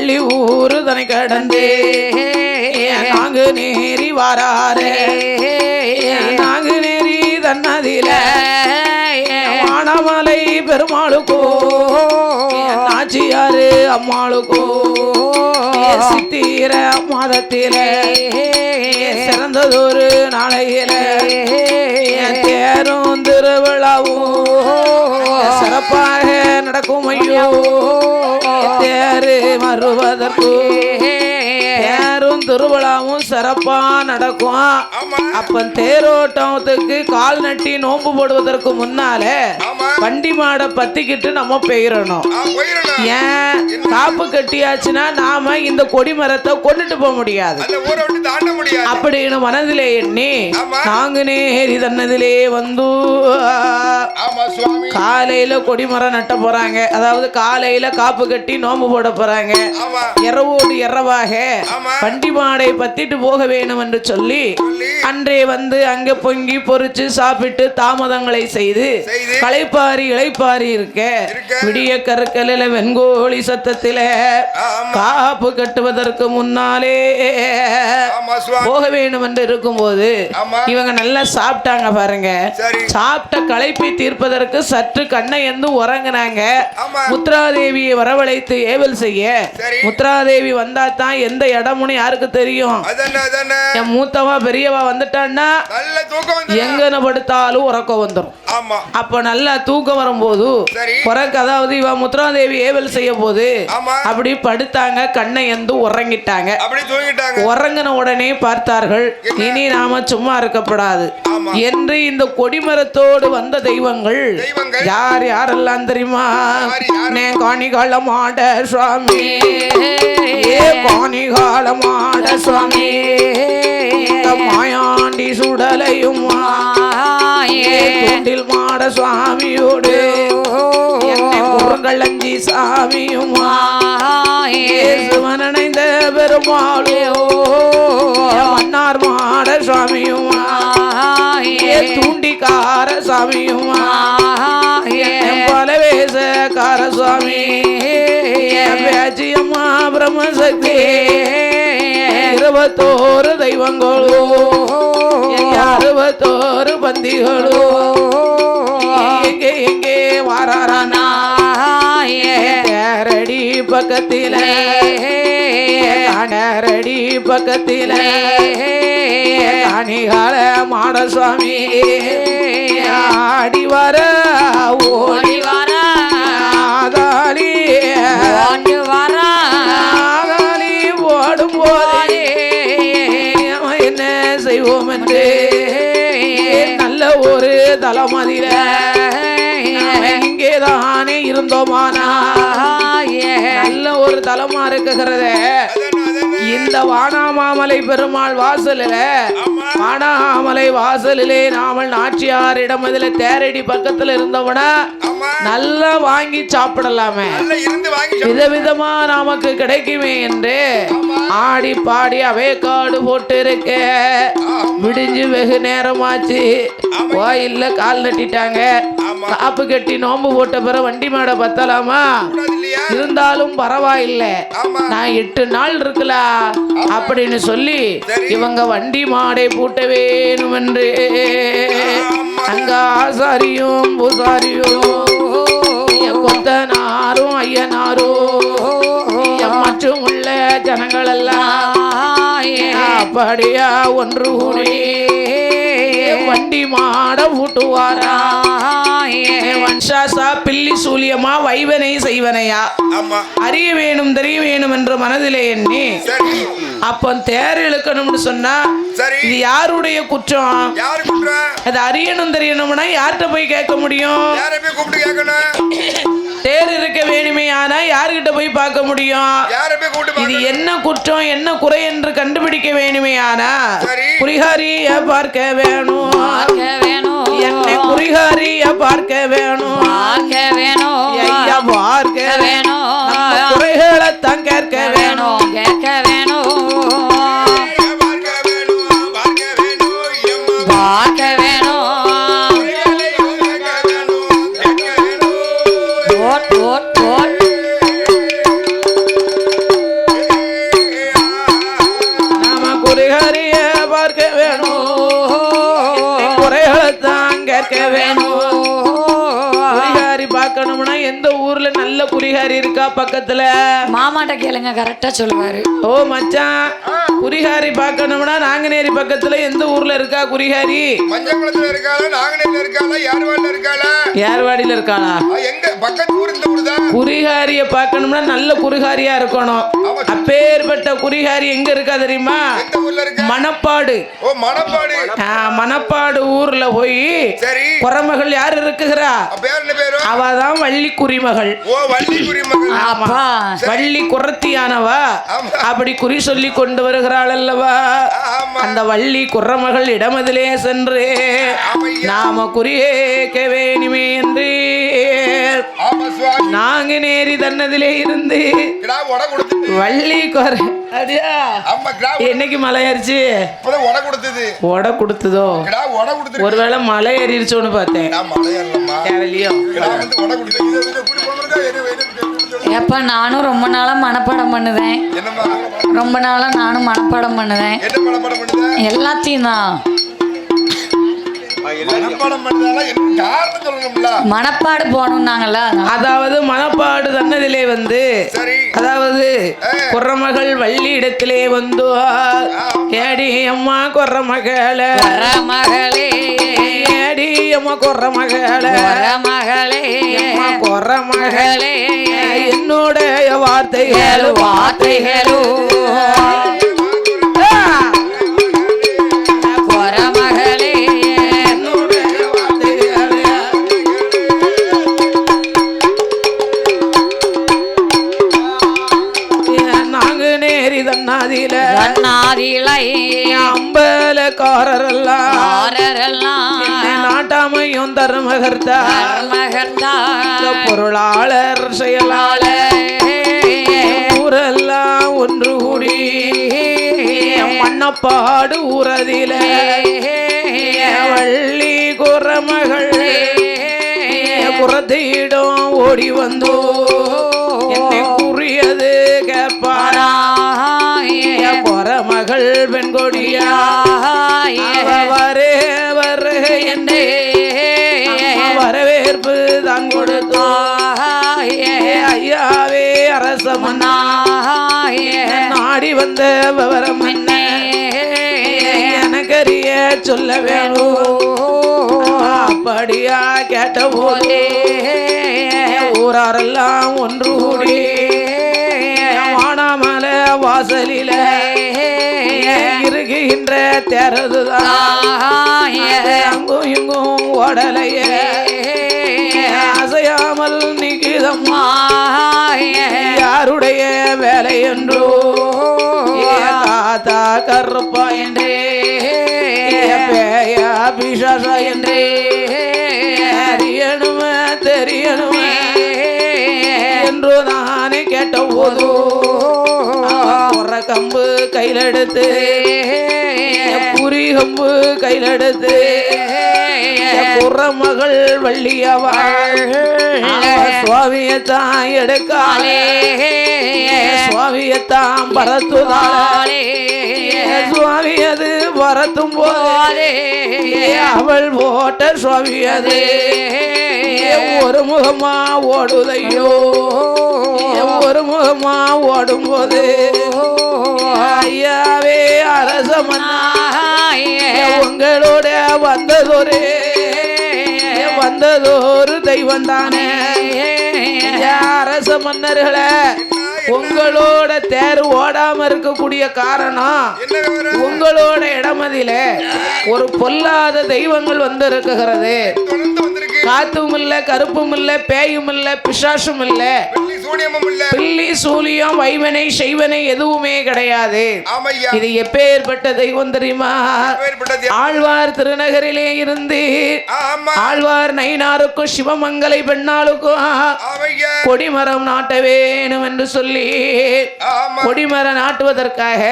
பள்ளி ஊரு தனை கடந்தே நாங்கு நேரி வாராரே நாங்கு நேரி தன்னதில வானமலை பெருமாளுக்கோ நாச்சியாரு அம்மாளுக்கோ சித்திர மாதத்திலே சிறந்ததொரு நாளையில தேரும் திருவிழாவும் சிறப்பாக நடக்கும் ஐயோ தேரு வருவதற்கு தேரும் திருவிழாவும் சிறப்பா நடக்கும். அப்ப தேரோட்டத்துக்கு கால் நட்டி நோம்பு போடுவதற்கு முன்னாலே வண்டி மாடை பத்திக்கிட்டு நம்ம பெயரணும். ஏன் காப்பு கட்டியாச்சுன்னா நாம இந்த கொடிமரத்தை கொண்டுட்டு போக முடியாது அப்படின்னு மனதிலே எண்ணி நாங்க நேரி தன்னதிலே வந்து காலையில கொடிமரம் நட்ட போறாங்க. அதாவது காலையில காப்பு கட்டி நோம்பு போட போறாங்க. இரவோடு இரவாக வண்டி மாடை பத்திட்டு போக வேணும் என்று சொல்லி அன்றே வந்து அங்க பொங்கி பொறிச்சு சாப்பிட்டு தாமதங்களை செய்து இளைப்பாரி இருக்க விடிய கருக்கலில வெண்கோழி சத்தத்தில காப்பு கட்டுவதற்கு முன்னாலே போக வேண்டும் என்று இருக்கும் போது இவங்க நல்லா சாப்பிட்டாங்க பாருங்க. சாப்பிட்ட களைப்பை தீர்ப்பதற்கு சற்று கண்ணை எந்து உறங்கினாங்க. முத்ராதேவியை வரவழைத்து ஏவல் செய்ய முத்ராதேவி வந்தா தான் எந்த இடமுன்னு யாருக்கு தெரியும்? என் மூத்தவா பெரியவா வந்துட்டான்னா எங்கன படுத்தாலும் உறக்கம் வந்துடும். அப்ப நல்லா தூக்கம் வரும்போது உறக்க, அதாவது இவ முத்ராதேவி ஏவல் செய்ய போது அப்படி படுத்தாங்க. கண்ணை எந்து உறங்கிட்டாங்க. உறங்கின உடனே பார்த்தார்கள், இனி நாம சும்மா இருக்கப்படாது என்று இந்த கொடிமரத்தோடு வந்த தெய்வங்கள் யார் யாரெல்லாம் தெரியுமா? காணிகால மாட சுவாமி, காணிகால மாட சுவாமி, மாயாண்டி சுடலையும் தூண்டில் மாட சுவாமியோடு குறுங்களஞ்சி சாமியும் சிவனடைந்த பெருமாளோ மன்னார் மாட சுவாமியும் தூண்டிக்கார சாமியும் பலவேசக்கார சுவாமி பேச்சியம்மா பிரம்மசக்தி 21 தெய்வங்களோ 61 பந்திகளோ எங்கே எங்கே வாரானா ரடி பக்கத்தில ரடி பக்கத்தில காணிகால மாட சுவாமி ஆடி வர ஓடி வர ஆதாளி வர ஆதாளி ஓடும் போதே என்ன செய்வோம் என்று நல்ல ஒரு தலமதில இங்கேதானே இருந்தோமானா நல்ல ஒரு தலமா இருக்குகிறத. இந்த வானாமாமலை பெருமாள் வாசலில வானாமலை வாசலிலே நாமல் நாச்சியாரிடம் இதுல தேரடி பக்கத்துல இருந்தவன நல்லா வாங்கி சாப்பிடலாமே, விதவிதமா நமக்கு கிடைக்குமே என்று ஆடி பாடி அவே காடு போட்டு இருக்க. விடிஞ்சு வெகு நேரமாச்சு, கோயில்ல கால் நட்டிட்டாங்க. காப்பு கட்டி நோம்பு போட்ட பிறகு வண்டி மாட பத்தலாமா? இருந்தாலும் பரவாயில்லை, நான் 8 நாள் இருக்கலாம் அப்படின்னு சொல்லி இவங்க வண்டி மாடை பூட்ட வேணும் என்று அங்க ஆசாரியும் பூசாரியும் கொத்தனாரும் ஐயனாரும் மற்றும் உள்ள ஜனங்கள் எல்லாம் அப்படியா ஒன்று கூடி வண்டி மாட ஊட்டுவாரா. வன்சாசா பில்லி சூலியமா வைவனை செய்வனையா அறிய வேணும் தெரிய வேணும் என்று மனதிலே எண்ணி அப்ப தேர் இழுக்கணும்னு சொன்னா இது யாருடைய குற்றம்? அது அறியணும் தெரியணும்னா யார்கிட்ட போய் கேட்க முடியும்? தேர் இருக்க வேணுமே, ஆனா யாருகிட்ட போய் பார்க்க முடியும்? இது என்ன குற்றம் என்ன குறை என்று கண்டுபிடிக்க வேணுமே, ஆனா குறிகாரிய பார்க்க வேணும், என்னை குறிகாரிய பார்க்க வேணும், ஐயா பார்க்க வேணும், குறைகளை தான் கேட்க வேணும், கேட்க வேணும். குறிகாரி பார்க்கணும்னா எந்த ஊர்ல நல்ல குறிகாரி இருக்கா பக்கத்துல? மாமாட்ட கேளுங்க, கரெக்டா சொல்லுவாரு. ஓ மச்சான், குறிகாரி பார்க்கணும்னா நாங்குநேரி பக்கத்துல எந்த ஊர்ல இருக்கா குறிகாரி? மஞ்சக்குளத்துல இருக்காளா, நாங்குநேரில இருக்காளா, யார்வாடில இருக்காளா? யார்வாடியில இருக்காளா? எங்க பக்கத்து ஊர்? இந்த ஊர் தான். குறிகாரிய பார்க்கணும்னா நல்ல குறிகாரியா இருக்கணும். அப்பேற்பட்ட குறிகாரி எங்க இருக்கா தெரியுமா? எந்த ஊர்ல இருக்கா? மணப்பாடு. ஓ மணப்பாடு. மணப்பாடு ஊர்ல போய் சரி குறமகள் யார் இருக்குகிறா? பேர் என்ன பேரு? அவதான் வள்ளி குறிமகள். ஓ வள்ளி குறிமகள். ஆமா, வள்ளி குறத்தியானவா. அப்படி குறி சொல்லி கொண்டு வருகிறாள் அல்லவா? அந்த வள்ளி குறமகள் இடமதிலே சென்று நாம குறியேக்க வேணுமே என்று நாங்குநேரி தன்னதிலே இருந்து வள்ளி குறை என்னைக்கு மலை ஏறிச்சு? ஒட கொடுத்ததோ? ஒருவேளை மலை ஏறிடுச்சோன்னு பார்த்தேன். ஏப்பா நானும் ரொம்ப நாளா மனப்பாடம் பண்ணுவேன். ரொம்ப நாளா நானும் மனப்பாடம் பண்ணுவேன். எல்லாத்தையும் தான் மனப்பாடு போனோம்னாங்கல்ல. அதாவது மனப்பாடு தன்னதிலே வந்து, அதாவது குறமகள் வள்ளி இடத்திலே வந்து ஏடி அம்மா குறமகளே, மகளே ஏடி அம்மா குறமகளே, மகளே குறமகளே என்னுடைய வார்த்தைகளோ அம்பலக்காரரெல்லாம் நாட்டாமையும் தர்மகர்த்தா பொருளாளர் செயலாளர் ஊரெல்லாம் ஒன்று கூடி மண்ணப்பாடு ஊரதில வள்ளி குறமகள் குறத்திடம் ஓடி வந்தோ என்னை கூறியது கேட்பாரா? குறமகள் பெண்கொடியா வரே வரே என்றே வரவேற்பு தான் கொடுத்தோ. ஐயாவே அரசமன்னா நாடி வந்த விவரம் என்ன எனக்கறிய சொல்ல வேணும். அப்படியா கேட்ட போதே ஊராரெல்லாம் ஒன்று கூடி வானாமல வாசலில இருக்குகின்ற தேரதுதான் அங்கும் இங்கும் ஓடலைய அசையாமல் நிக்குதம்மா யாருடைய வேலை என்றோ காத்தா கருப்பா என்றே பேயா பிசாசா என்றே அறியணுமே தெரியணுமே என்று நானே கேட்ட போது கம்பு கையில் எடுத்து குறி கம்பு கையில் எடுத்து குறமகள் வள்ளியவாள் சுவாமியத்தான் எடுக்காலே சுவாமியத்தான் பரத்துதாளே சுவாமி அது வரத்தும் போதே அவள் போட்ட சுவாமி அது ஒரு முகமா ஓடுதையோ ஒரு முகமா ஓடும் போது ஐயாவே அரசமன்னா உங்களோட வந்ததொரு தெய்வம் தானே. அரச மன்னர்களே, உங்களோட தேர் ஓடாம இருக்கக்கூடிய காரணம் உங்களோட இடமதில ஒரு பொல்லாத தெய்வங்கள் வந்து இருக்குகிறது. காத்தும் இல்ல, கருப்பும் இல்ல, பேயும் இல்ல, பிசாசும் இல்ல, பில்லி சூலியம் வைவனை செய்வனை எதுவுமே கிடையாது. இது எப்பேற்பட்ட தெய்வம் தெரியுமா? ஆழ்வார் திருநகரிலே இருந்து ஆழ்வார் நயினாருக்கும் சிவமங்கலை பெண்ணாளுக்கும் கொடிமரம் நாட்ட வேணும் என்று சொல்லி கொடிமரம் நாட்டுவதற்காக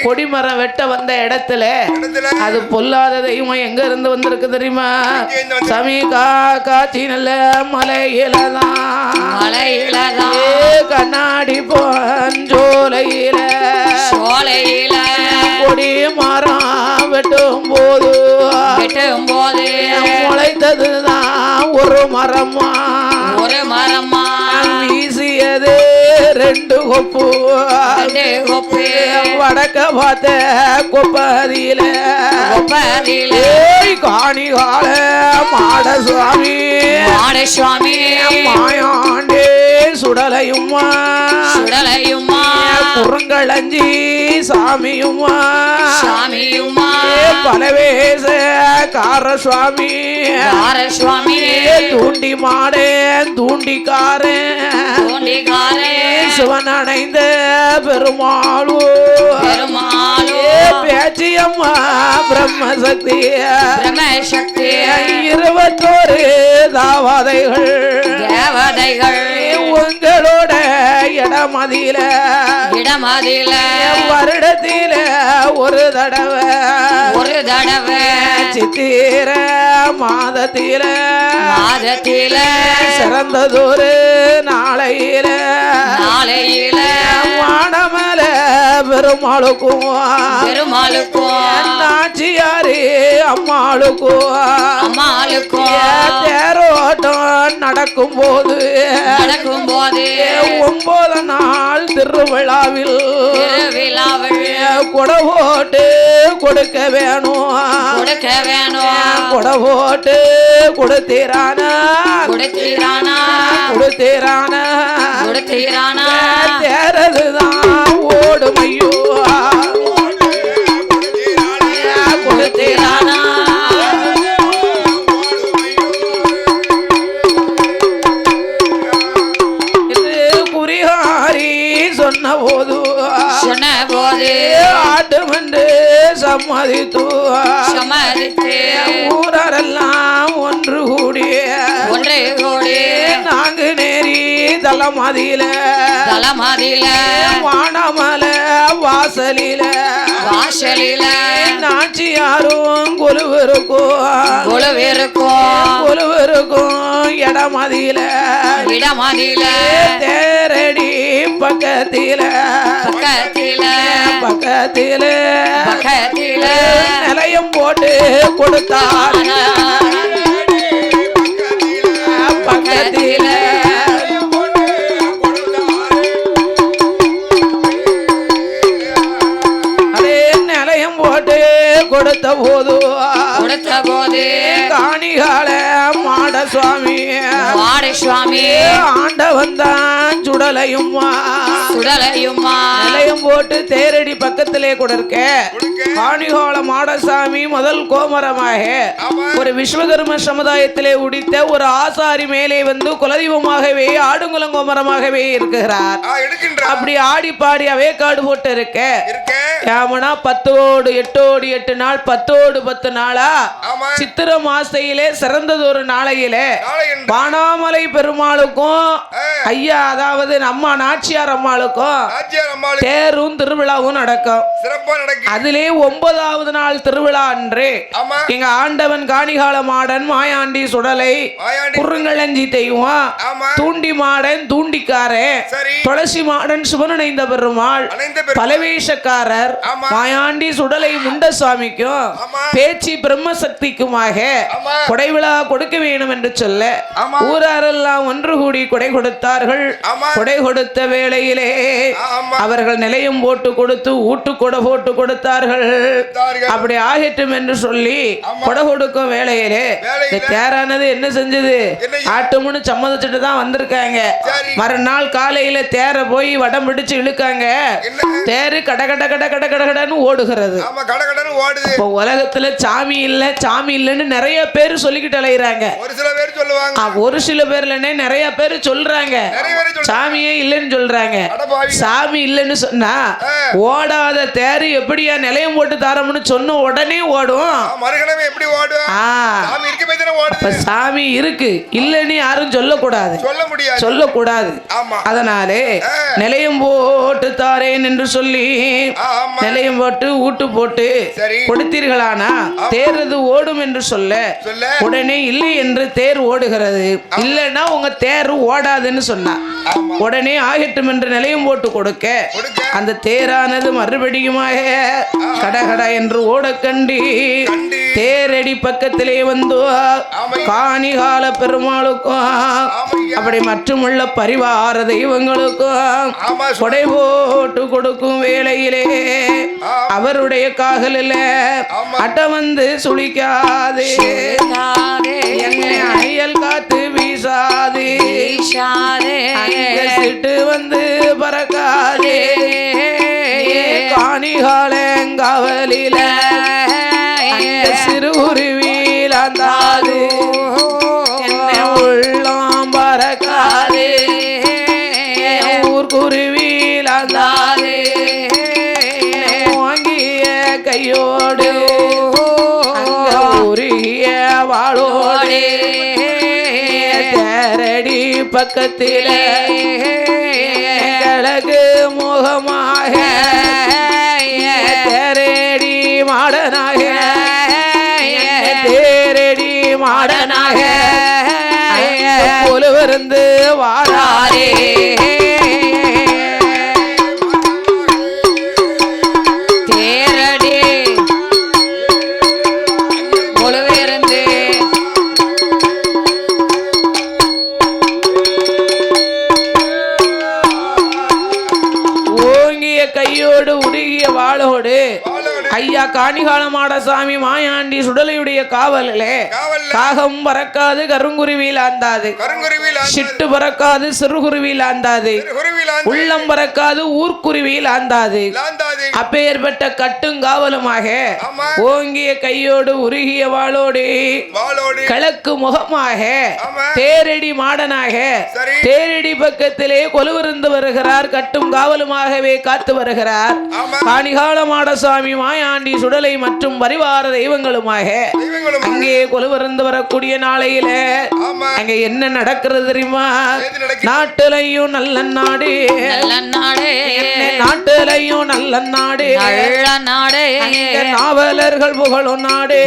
கொடிமரம் வெட்ட வந்த இடத்துல அது பொல்லாத தெய்வம் எங்க இருந்து வந்திருக்கு தெரியுமா? சமீகா காட்சி நல்ல மலையிலதான் கண்ணாடி போஞ்சோலையில கொடி மரம் வெட்டும் போது முளைத்தது மரமா ஒரு மரமா வீசியது 2 கொப்பு ரெண்டு கொப்பு வடக்க பார்த்த கொப்பதியில கொப்பதிலே காணிகால மாட சுவாமி மாடசுவாமி மாயாண்டே சுடலையுமா சுடலையுமா குறுங்களஞ்சி சாமியுமா சாமியுமா பலவேச கார சுவாமி காரசுவாமி தூண்டி மாடேன் தூண்டிக்காரன் தோண்டிகாரே சிவன் அடைந்த பெருமாளு பெருமாளோ பேச்சியம்மா பிரம்மசக்தி பிரம்மசக்தி 21 தாவதைகள் தேவதைகள் உங்களோட இடமதியில இடமதில வருடத்தில ஒரு தடவை ஒரு தடவை சித்திர மாதத்தில மாதத்தில சிறந்ததொரு நாளையில நாளையில வானமல பெருமாளுக்கும் பெருமாளுக்கும் நாச்சியாரு அம்மாளுக்கும் அம்மாளுக்கும் தேரோட்டம் நடக்கும் போது நடக்கும் போது 9 நாள் திருவிழாவில் திருவிழாவில் கொடை போட்டு கொடுக்க வேணும் கொடுக்க வேணும் கொடை போட்டு கொடுத்தீரானா கொடுத்தீரானா கொடுத்தீரானா கொடுத்தீரானா தேரதுதான் ஓடுமையோ கொடுத்தீரானா குறிகாரி சொன்ன போது சொன்ன போது ஆட்டுமென்று சம்மதித்து சம்மதித்து ஊரெல்லாம் ஒன்று கூடி ஒன்று கூடி நான்கு நேரி தலமதியில தலமதில வானமல வாசலில வாசலில நாச்சியாரும் கொலுவிருக்கும் கொலுவிருக்கும் இடமதியில இடமதில தேரடி பக்கத்தில பக்கத்தில பக்கத்தில பக்கத்தில நிலையம் போட்டு கொடுத்தார் பக்கத்தில அதே நிலையம் போட்டு கொடுத்த போது காணிகால மாட சுவாமி மாடசுவாமி ஆண்டவன் தான் சுடலையுமா சுடலையுமா நிலையம் போட்டு தேரடி பக்கத்திலே கொடுக்க காணிகால மாடசாமி முதல் கோமரமாக ஒரு விஸ்வகர்ம சமுதாயத்திலே உடித்த ஒரு ஆசாரி மேலே வந்து குலதெய்வமாகவே ஆடுங்குளம் கோமரமாகவே இருக்கிறார். அப்படி ஆடி பாடி அவேக்காடு போட்டு இருக்க யாமனா 10 ஓடு 8 ஓடு 8 நாள் 10 ஓடு 10 நாளா சித்திர மாசையிலே சிறந்தது ஒரு நாளையிலே பானாமலை பெருமாளுக்கும் ஐயா அதாவது நம்ம நாச்சியார் அம்மாளுக்கும் தேரும் திருவிழாவும் நடக்கும். அதிலே 9வது நாள் திருவிழா அன்று எங்க ஆண்டவன் காணிகால மாடன் மாயாண்டி சுடலை குறுங்களஞ்சி தெய்வம் தூண்டி மாடன் தூண்டிக்காரன் துளசி மாடன் சிவனடைந்த பெருமாள் பலவேஷக்காரர் மாயாண்டி சுடலை முண்டசாமிக்கும் பேச்சி பிரம்மசக்திக்குமாக கொடை விழா கொடுக்க வேண்டும் என்று சொல்ல ஊராரெல்லாம் ஒன்று கூடி கொடை கொடுத்தார்கள். கொடை கொடுத்த வேளையிலே அவர்கள் நிலையம் போட்டு கொடுத்து ஊட்டு கொடை போட்டு கொடுத்தார்கள். அப்படி ஆகட்டும் என்று சொல்லி கொடை கொடுக்கும் வேளையிலே இந்த தேரானது என்ன செஞ்சது ஆட்டுமுன்னு சம்மதிச்சுட்டு தான் வந்திருக்காங்க. மறுநாள் காலையில தேரை போய் வடம் பிடிச்சு இழுக்காங்க. தேரு கட கட கட கட கடன்னு ஓடுகிறது. இப்போ உலகத்துல சாமி இல்ல சாமி இல்லன்னு நிறைய பேர் சொல்லிக்கிட்டு அலையிறாங்க. ஒரு சில பேர்ல நிறைய பேர் சொல்றாங்க சாமியே இல்லைன்னு சொல்றாங்க. சாமி இல்லைன்னு சொன்னா ஓடாத தேரு எப்படியா நிலையம் போட்டு தாரம்னு சொன்ன உடனே ஓடும். சாமி இருக்கு இல்லைன்னு யாரும் சொல்லக்கூடாது. அதனாலே நிலையம் போட்டு தாரேன் என்று சொல்லி நிலையம் போட்டு ஊட்டு போட்டு சரி. கொடுத்தீர்களானா தேர்றது ஓடும் என்று சொல்ல உடனே இல்லை என்று தேர் ஓடுகிறது, இல்லைன்னா உங்க தேர் ஓடாதுன்னு சொன்னா உடனே ஆகட்டும் என்று நிலையம் போட்டு கொடுக்க அந்த தேரானது மறுபடியுமாக கடகட என்று ஓட கண்டி தேரடி பக்கத்திலே வந்து காணிகால பெருமாளுக்கும் அப்படி மற்றுமுள்ள பரிவார தெய்வங்களுக்கும் கொடை போட்டு கொடுக்கும் வேளையிலே அவருடைய காகலில் அட்ட வந்து சுழிக்காதே, என்னை அணியல் காத்து வீசாதே, சிட்டு வந்து பறக்காதே, காணிகாலங்காவலில சிறுகுருவியில் அந்தாது என்னை உள்ளம் பறக்காதே, ஊர்குருவியில் அந்தாது வாங்கிய கையோடு உருகிய வாளோடு தேரடி பக்கத்திலே கிழக்கு முகமாக தேரடி மாடனாக தேரடி மாடனாக கொலுவிருந்து வாராரே. தேரடி கொலுவிருந்து ஓங்கிய கையோடு உருகிய வாளோடு ஐயா காணிகாலமாட சாமி மாயாண்டி சுடலையுடைய காவலிலே காகம் பறக்காது கருங்குருவியில் ஆந்தாது, சிட்டு பறக்காது சிறுகுருவியில் ஆந்தாது, உள்ளம் பறக்காது ஊர்க்குருவியில் ஆந்தாது, அப்பேற்பட்ட கட்டுங்காவலுமாக ஓங்கிய கையோடு உருகிய வாளோடு கிழக்கு முகமாக தேரடி மாடனாக தேரடி பக்கத்திலே கொலுவிருந்து வருகிறார், கட்டும் காவலுமாகவே காத்து வருகிறார் காணிகால மாடசாமி மாயாண்டி சுடலை மற்றும் பரிவார தெய்வங்களுமாக அங்கே கொலுவிருந்து வரக்கூடிய நாளையில அங்க என்ன நடக்கிறது தெரியுமா? நாட்டிலையும் நல்ல நாடு, நாட்டிலையும் நல்ல நாடு, நாவலர்கள் புகழும் நாடு,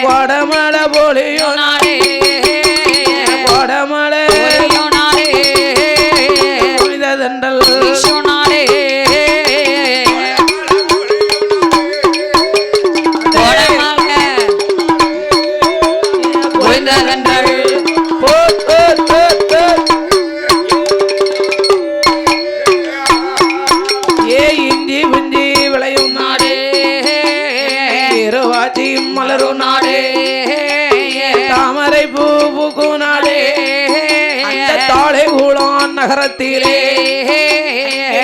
வடமலை போலியும் நாடு, வடமலை புனிததண்டல் மலரும் நாடே, தாமரை பூ பூக்கும் நாடே, தாளை கூலம் நகரத்திலே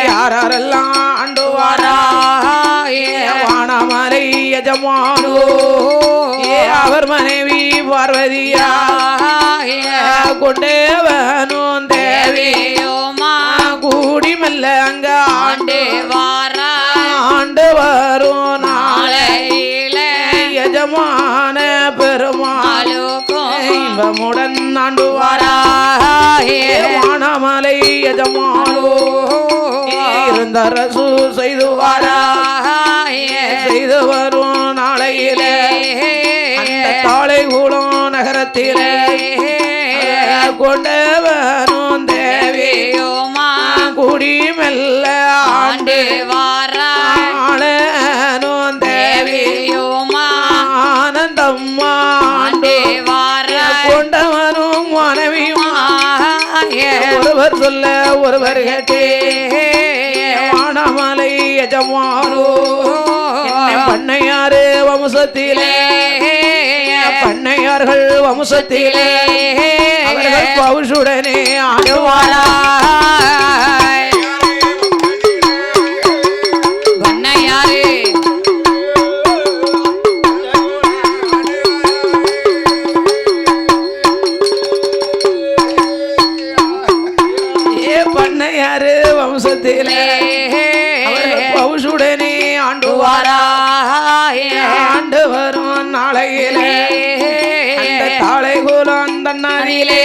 யாரெல்லாம் ஆண்டுவாரா வானமலை எஜமானோ அவர் மனைவி பார்வதியா கொண்டேவனும் தேவியோமா கூடி மெல்ல அங்க ஆண்டே வாரா ஆண்டு வரும் நாளையில எஜமான பெருமாளுக்கும் இன்பமுடன் ஆண்டுவாரா வானமலை எஜமானோ இருந்தரசு செய்துவாரா செய்து வரும் நாளையிலே தாளை கூலம் நகரத்திலே கொண்டவனும் தேவியோமா குடி மெல்ல ஆண்டு வாரானும் தேவியோமா ஆனந்தம்மா ஆண்டு வார கொண்டவனும் மனைவியுமா ஒருவர் சொல்ல ஒருவர் கேட்டே வானமலை எஜமானோ பண்ணையாறு வம்சத்திலே பண்ணையார்கள் வம்சத்திலே அவர்கள் பவுஷுடனே ஆடுவாரா பண்ணையாறு பண்ணையாறு வம்சத்திலே அவர்கள் பவுஷுடனே ஆண்டுவாரா ஆண்டு வரும் நாளையிலே தாளை கூலம் தன்னாரிலே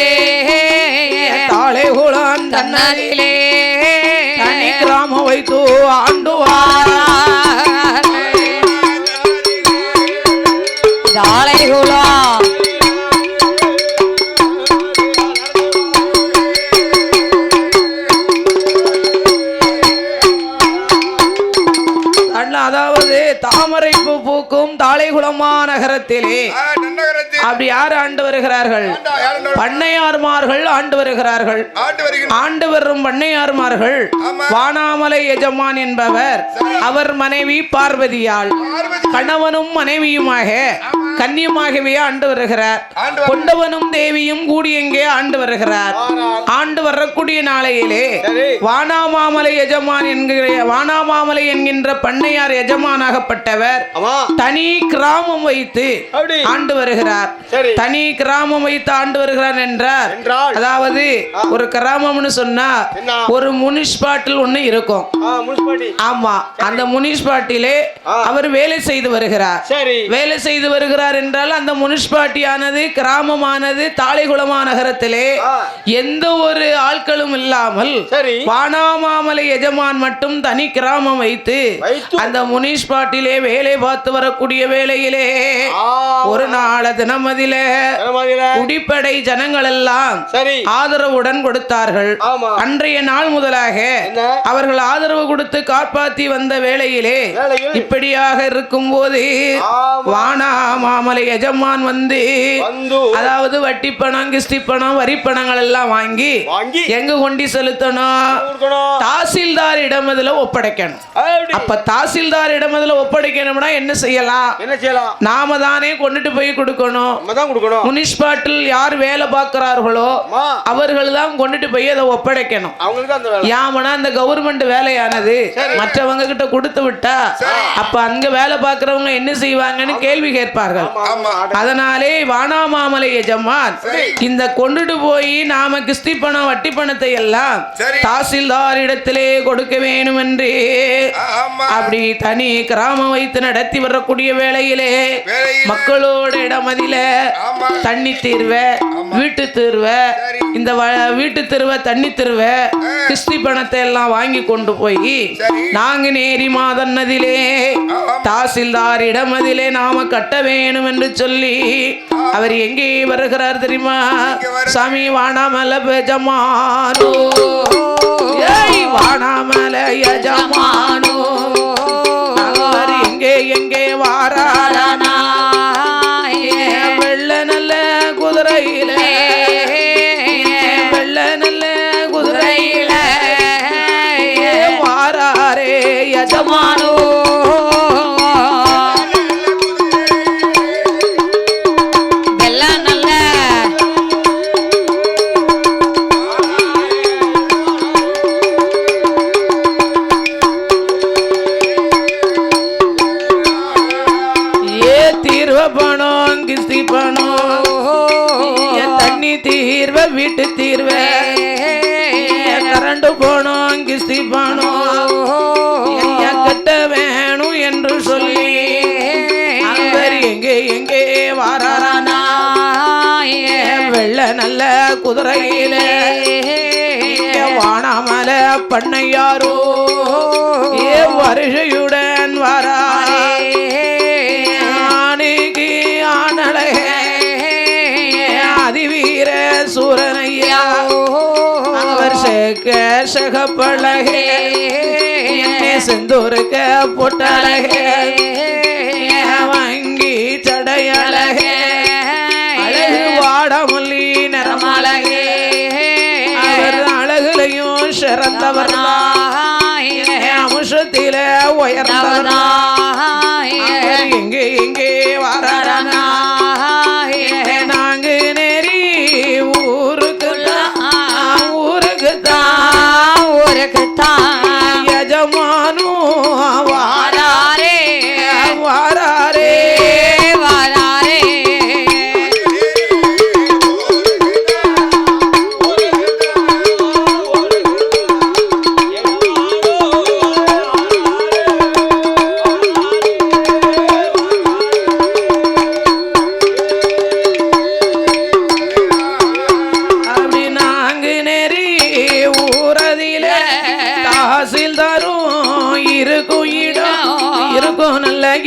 தாளை கூலம் தன்னாரிலே தனி கிராமம் வைத்து ஆண்டுவார் தாளைகுளம் அதாவது தாமரை பூ பூக்கும் தாளைகுளமா நகரத்திலே அப்படி யார் ஆண்டு வருகிறார்கள்? பண்ணையார்மார்கள் ஆண்டு வருகிறார்கள். ஆண்டு வரும் பண்ணையார்மார்கள் வானாமலை எஜமான் என்பவர், அவர் மனைவி பார்வதியால் கணவனும் மனைவியுமாக கன்னியமாகவே ஆண்டு வருகிறார். கொண்டவனும் தேவியும் கூடி எங்கே ஆண்டு வருகிறார். ஆண்டு வரக்கூடிய நாளையிலே வானாமாமலை எஜமான் என்கின்ற பண்ணையார் எஜமானாகப்பட்டவர் தனி கிராமம் வைத்து ஆண்டு வருகிறார். தனி கிராமம் வைத்து ஆண்டு வருகிறார் என்றார். அதாவது ஒரு கிராமம்னு சொன்னா ஒரு முனிசிபாலிட்டி ஒண்ணு இருக்கும். ஆமா, அந்த முனிசிபாலிட்டியிலே அவர் வேலை செய்து வருகிறார். வேலை செய்து வருகிறார் என்றால் அந்த முனிசிபாலிட்டியானது கிராமமானது தாளைகுளமா நகரத்திலே எந்த ஒரு ஆட்களும் இல்லாமல் வானாமாமலை எஜமான் மட்டும் தனி கிராமம் வைத்து அந்த முனிசிபாலிட்டியிலே வேலை பார்த்து வரக்கூடிய வேளையிலே ஒரு நாள் தினமதில குடிப்படை ஜனங்கள் எல்லாம் ஆதரவுடன் கொடுத்தார்கள். அன்றைய நாள் முதலாக அவர்கள் ஆதரவு கொடுத்து காப்பாற்றி வந்த வேளையிலே இப்படியாக இருக்கும் போது வானாமாமலை எஜமான் வந்து அதாவது வட்டி பணம் கிஸ்தி பணம் வரி பணங்கள் எல்லாம் வாங்கி எங்க கொண்டு செலுத்தணும்? தாசில்தார் இடம் இதுல ஒப்படைக்கணும். அப்ப தாசில்தார் இடம் இதுல ஒப்படைக்கணும்னா என்ன செய்யலாம்? நாம தானே கொண்டுட்டு போய் கொடுக்கணும். முனிசிபாலிட்டியில் யார் வேலை பார்க்கிறார்களோ அவர்கள் தான் கொண்டுட்டு போய் அதை ஒப்படைக்கணும். யாமனா அந்த கவர்மெண்ட் வேலையானது மற்றவங்க கிட்ட கொடுத்து விட்டா அப்ப அங்க வேலை பார்க்கிறவங்க என்ன செய்வாங்கன்னு கேள்வி கேட்பார்கள். அதனாலே வானாமாமலை எஜமான் இந்த கொண்டுட்டு போய் நாம கிஸ்தி பணம் வட்டி பணத்தை எல்லாம் தாசில்தார் இடத்திலே கொடுக்க வேண்டும் என்று அப்படி தனி கிராமம் வைத்து நடத்தி வரக்கூடிய வேளையிலே மக்களோட இடமதில தண்ணி தீர்வ வீட்டு தீர்வ இந்த வீட்டு தீர்வ தண்ணி தீர்வ கிஸ்தி பணத்தை எல்லாம் வாங்கி கொண்டு போய் நாங்க நேரி மாதன்னதிலே தாசில்தார் இடமதிலே நாம கட்ட வேணும் என்று சொல்லி அவர் எங்கே வருகிறார் தெரியுமா? சாமி வானாமல எஜமானோ, வானாமல எஜமானோ, அவர் எங்கே வாரானா? வெள்ள நல்ல குதிரையில வெள்ள நல்ல குதிரையில வாராரே எஜமானோ. தண்ணி தீர்வ வீட்டு தீர்வ கரண்டு போனோம் கிஸ்தி போனோம் கட்ட வேணும் என்று சொல்லி அவர் எங்கே வாரானா? வெள்ள நல்ல குதிரையில வானாமல பண்ணையாரோ வருஷையுடன் வாராரே. ஆணைக்கு ஆனழக அதிவீர சூரனையா அவர் சகப்பழகே செந்தூருக்க பொட்டழகே வாங்கி சடையழகே அழகு வாடமல்லி நிறமழகே அவர் அழகுலையும் சிறந்தவர் அம்சத்தில உயர்ந்தவர் எங்கே வாரானா? நாங்க நேரி ஊருக்குத்தான் எஜமானு வாராரே வாராரே வாராரே.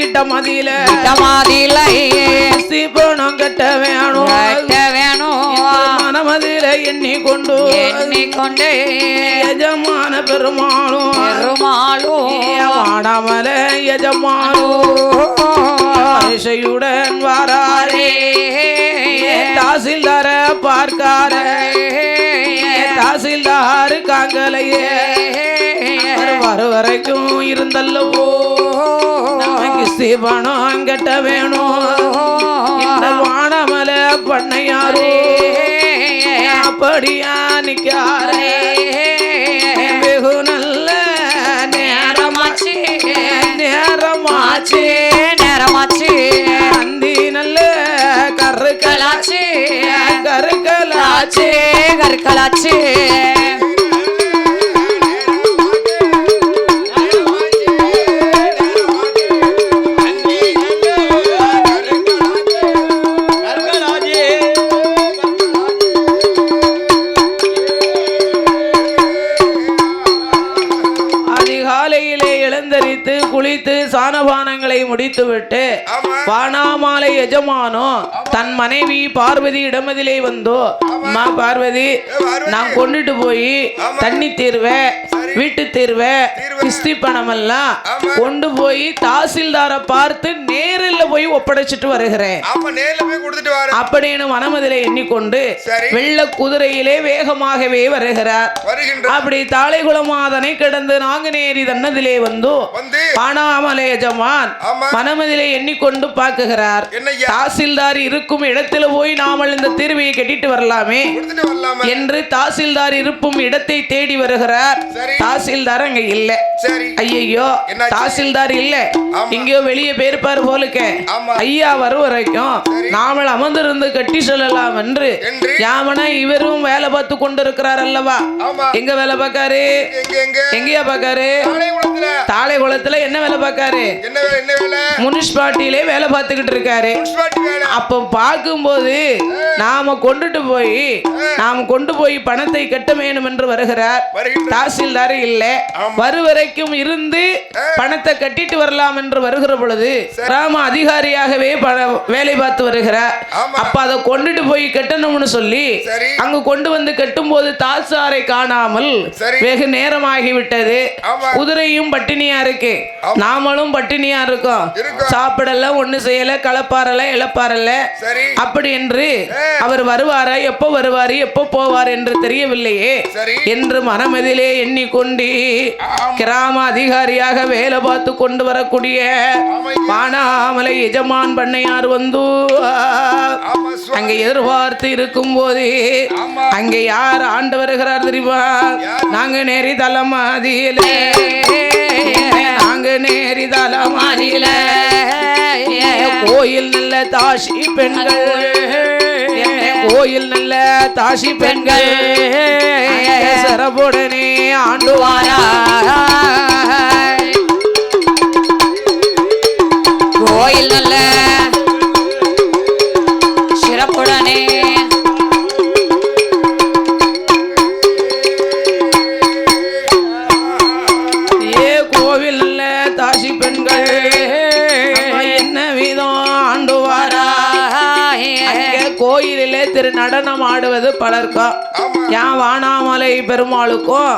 கிட்ட மதியில மாதிலை பணம் கட்ட வேணும் மனமதியில எண்ணிக்கொண்டு எஜமான பெருமாளும் வாடாமல எஜமானுடன் வாராரே தாசில்தார பார்க்கார தாசில்தார் காங்கலையே வர வரைக்கும் இருந்தல்லவோ கிஸ்தி பணம் கட்ட வேணும் இந்த வாடாமல பண்ணையாரோ அப்படியா நிக்காரே வெகு நல்ல நேரமாச்சு நேரமாச்சு அந்தி நல்ல கருக்கலாச்சு கற்களாச்சு குளித்து சானபானங்களை முடித்துவிட்டு வானாமாலை எஜமானோ தன் மனைவி பார்வதி இடமதிலே வந்தோ அம்மா பார்வதி நான் கொண்டுட்டு போய் தண்ணி தீர்வேன் வீட்டு தீர்வேன் கிஸ்தி பணம் எல்லாம் கொண்டு போய் தாசில்தாரை பார்த்து நேரில் போய் ஒப்படைச்சிட்டு வருகிறேன் அப்படின்னு மனமதிலே எண்ணிக்கொண்டு வெள்ள குதிரையிலே வேகமாகவே வருகிறார். அப்படி தாளைகுளமாதனை கிடந்து நாங்குநேரி தன்னதிலே வந்து வானாமலை எஜமான் மனமதிலே எண்ணிக்கொண்டு பார்க்குகிறார். தாசில்தார் இருக்கும் இடத்துல போய் நாமல் இந்த தீர்வையை கட்டிட்டு வரலாமே என்று தாசில்தார் இருக்கும் இடத்தை தேடி வருகிறார். தாசில்தார் அங்க இல்ல. ஐயோ தாசில்தார் இல்ல, இங்கயோ வெளியே பேருப்பாரு போலுக்க. ஐயா வரும் வரைக்கும் நாமல் அமர்ந்திருந்து கட்டி சொல்லலாம் என்று யாமனா இவரும் வேலை பார்த்து கொண்டிருக்கிறார் அல்லவா. எங்க வேலை பார்க்காரு? எங்கயா பார்க்காரு? தாளைகுளத்துல என்ன வேலை பார்க்காரு? முனிசிபாலிட்டியிலே வேலை பார்த்துக்கிட்டு இருக்காரு. அப்ப பார்க்கும்போது நாம கொண்டு போய் பணத்தை கட்ட வேணும் என்று வருகிறார். தாசில்தார் இல்ல, வருவரைக்கும் இருந்து பணத்தை கட்டிட்டு வரலாம் என்று வருகிற பொழுது கிராம அதிகாரியாகவே வேலை பார்த்து வருகிறார். அப்ப அதை கொண்டுட்டு போய் கட்டணும்னு சொல்லி அங்கு கொண்டு வந்து கட்டும் போது தாசாரை காணாமல் வெகு நேரமாகிவிட்டது. குதிரையும் பட்டினியா இருக்கு, நாமளும் பட்டினியா இருக்கோம். சாப்பிடல, ஒண்ணு செய்யல, கலப்பாரல, இழப்பாரல. அப்படி என்று அவர் வருவாரா, எப்போ வருவாரு, எப்போ போவார் என்று தெரியவில்லையே என்று மனமதிலே எண்ணிக்கொண்டு கிராம அதிகாரியாக வேலை பார்த்து கொண்டு வரக்கூடிய வானாமலை எஜமான் பண்ணையார் வந்து அங்க எதிர்பார்த்து இருக்கும் போது அங்கே யார் ஆண்டு வருகிறார் தெரியுமா? நாங்க நேரி தலைமாதியில கோயில் நல்ல தாசி பெண்கள், கோயில் நல்ல தாசி பெண்கள் சிறப்புடனே ஆண்டுவாரா. கோயில் நல்ல சிறப்புடனே கோவில் நல்ல தாசி பெண்கள் என்ன வீதம் ஆண்டுவாரா. கோயிலிலே திரு நடனம் ஆடுவது பலருக்கும். யான் வானாமலை பெருமாளுக்கும்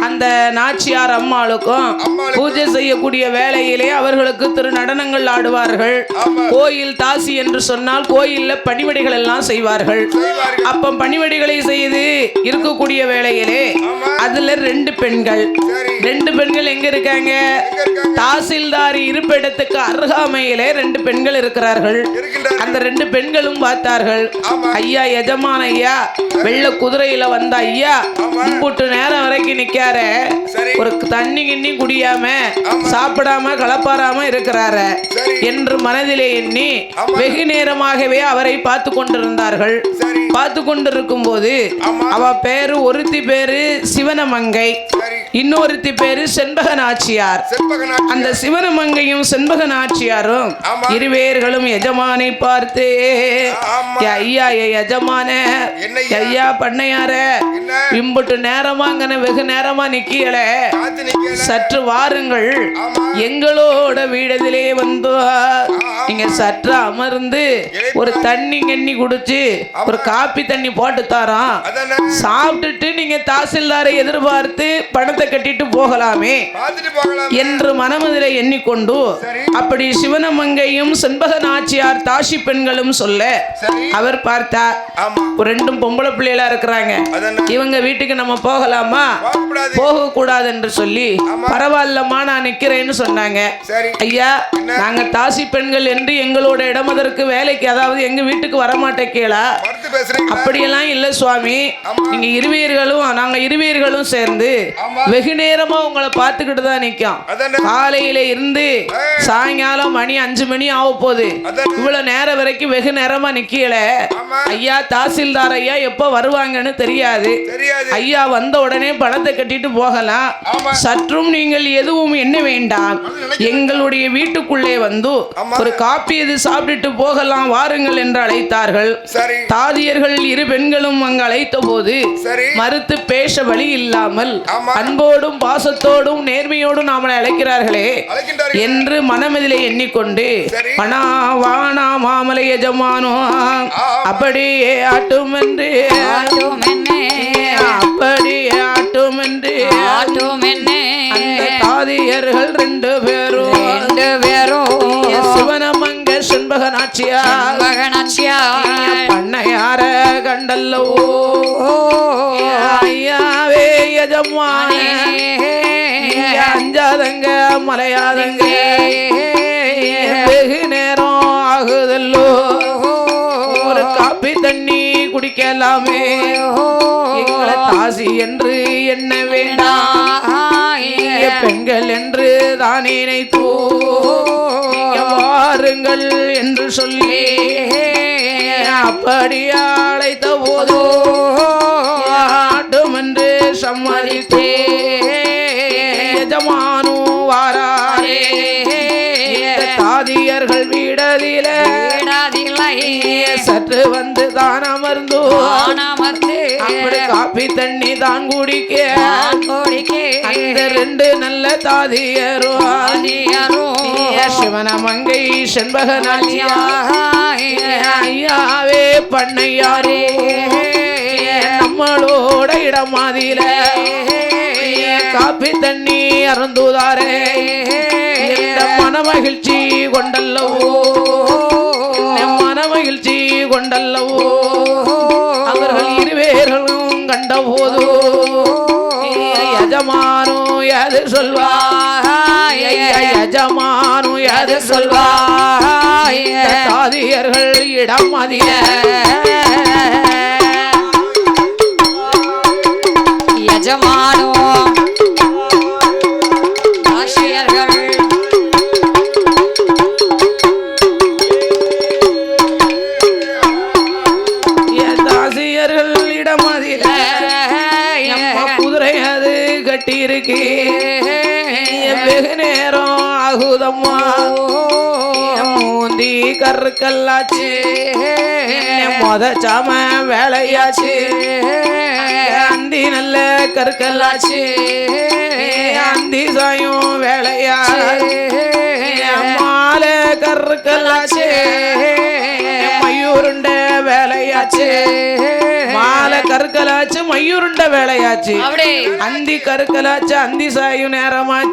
அந்த நாச்சியார் அம்மாளுக்கும் பூஜை செய்யக்கூடிய வேளையிலே அவர்களுக்கு திரு நடனங்கள் ஆடுவார்கள். கோயில் தாசி என்று சொன்னால் கோயில்ல பணிவடைகள் எல்லாம் செய்வார்கள். அப்ப பணிவடைகளை செய்து இருக்கக்கூடிய வேளையிலே அதுல ரெண்டு பெண்கள் எங்க இருக்காங்க? தாசில்தார் இருப்பிடத்துக்கு அருகாமையிலே ரெண்டு பெண்கள் இருக்கிறார்கள். அந்த ரெண்டு பெண்களும் பார்த்தார்கள். ஐயா எஜமான ஐயா வெள்ள குதிரையில வந்த ஐயா முன்புட்டு நேரம் வரைக்கும் நிக்கார, ஒரு தண்ணி கிண்ணி குடியாம சாப்பிடாம கலப்பாராம இருக்கிறாரு என்று மனதிலே எண்ணி வெகு நேரமாகவே அவரை பார்த்து கொண்டிருந்தார்கள். பார்த்து கொண்டிருக்கும் போது அவ பேரு ஒருத்தி பேரு சிவனமங்கை, இன்னொருத்தி பேரு செண்பக நாச்சியார். செண்பகநாச்சி. அந்த சிவனமங்கையும் செண்பக நாச்சியாரும் ஆமா. இருவேர்களும் எஜமானை பார்த்து ஆமா. ஐயா எஜமான என்னய்யா? ஐயா பண்ணையார என்ன? இம்புட்டு நேரமாங்கன வெகு நேரமா நிக்கல, காத்து நிக்கல. சற்று வாருங்கள், ஆமா. எங்களோட வீடதிலே வந்து நீங்க சற்று அமர்ந்து ஒரு தண்ணி கண்ணி குடிச்சு ஒரு காப்பி தண்ணி போட்டு தாரான், அதானே. சாப்பிட்டுட்டு நீங்க தாசில்தாரை எதிர்பார்த்து பணத்தை கட்டிட்டு போகலாமே பார்த்துட்டு போகலாம் என்று மனமதிலே எண்ணிக்கொண்டு சரி. அப்படி சிவனமங்கையும் செண்பக நாச்சியார் தாசி பெண்களும் சொல்ல சரி. அவர் பார்த்தார், ஆமா. ஒரு ரெண்டும் பொம்பளை பிள்ளைகளா இருக்கிறாங்க, அதானே. இவங்க வீட்டுக்கு நம்ம போகலாமா? போகக்கூடாது. போக கூடாது என்று சொல்லி ஆமா. பரவாயில்லம்மா நான் நிக்கிறேன்னு சொன்னாங்க. சரி. ஐயா என்ன? நாங்க தாசி பெண்கள் என்று எங்களோட இடம் அதற்கு வேலைக்கு, அதாவது எங்க வீட்டுக்கு வரமாட்டே கேளா? மறுத்து பேசுறீங்களா? அப்படியெல்லாம் இல்ல சுவாமி, ஆமா. நீங்க இருவீர்களும் நாங்க இருவீர்களும் சேர்ந்து ஆமா. வெகு நேரமா உங்களை பார்த்துக்கிட்டு தான் நிக்கோம். அதானே. காலையில இருந்து சாயங்காலம் மணி 5 மணி ஆக போகுது, அதானே. இவ்வளவு நேரம் வரைக்கும் வெகு நேரமா நிக்கல. ஆமா. ஐயா தாசில்தார் ஐயா எப்ப வருவாங்கன்னு தெரியாது, தெரியாது. ஐயா வந்த உடனே பணத்தை கட்டிட்டு போகலாம், ஆமா. சற்றும் நீங்கள் எதுவும் எண்ண வேண்டாம், எங்களுடைய வீட்டுக்குள்ளே வந்து ஆமா. ஒரு காப்பி எது சாப்பிட்டுட்டு போகலாம் வாருங்கள் என்று அழைத்தார்கள். சரி. தாதியர்கள் இரு பெண்களும் அங்கு அழைத்த போது சரி. மறுத்து பேச வழி இல்லாமல் ஆமா. அன்போடும் பாசத்தோடும் நேர்மையோடும் நாமளை அழைக்கிறார்களே அழைக்கின்றார்கள். என்று மனமதிலே எண்ணிக்கொண்டு சரி. பணா வானா மாமலை எஜமானோ அப்படியே ஆட்டும் என்று அப்படியே ஆட்டும் என்று அந்த தாதியர்கள் ரெண்டு பேரும் சிவனமங்க செண்பக நாச்சியார் பண்ணையார கண்டல்லவோ ஐயாவே எஜமானே அஞ்சாதங்க மலையாதங்க வெகு நேரம் ஆகுதல்லோ, ஒரு காப்பி தண்ணி குடிக்கலாமே, எங்களை தாசி என்று என்ன வேண்டாம், பெண்கள் என்று தான் நினைத்தோ வாருங்கள் என்று சொல்லி அப்படி அழைத்த போதோ ஆட்டும் என்று சம்மதித்தே எஜமானோ வாராரே தாதியர்கள் வீடதில சற்று வந்து தான் அமர்ந்தோ அப்படி காப்பி தண்ணி தான் குடிக்க அந்த ரெண்டு நல்ல தாதியரோ சிவனமங்கை செண்பக ஐயாவே பண்ணையாரே நம்மளோட இடமாதில காப்பி தண்ணி அருந்துதாரே மனமகிழ்ச்சி கொண்டல்லவோ மனமகிழ்ச்சி கொண்டல்லவோ அவர்கள் இருவேர்களும் கண்ட போதோ யஜமானோ யாது சொல்வா யஜமானோ யாது சொல்வா தாதியர்கள் இடம் அதிக யஜமானோ தாசியர்கள் தாசியர்கள் இடம் அதிக குதிரை அது கட்டி இருக்கு, வெகு நேரம் ஆகுதம்மா, மூந்தி கருக்கல்லாச்சு, மொத சாம வேலையாச்சு, அந்தி நல்ல கருக்கல்லாச்சு, அந்தி சாயும் வேலையா மாலை கருக்கல்லாச்சு, மயூருண்ட வேலையாச்சு, மாலை கருக்கலாச்சு மயூருண்ட வேலையாச்சு, அந்தி கருக்கலாச்சு, அந்தி சாயும் நேரமாச்சு.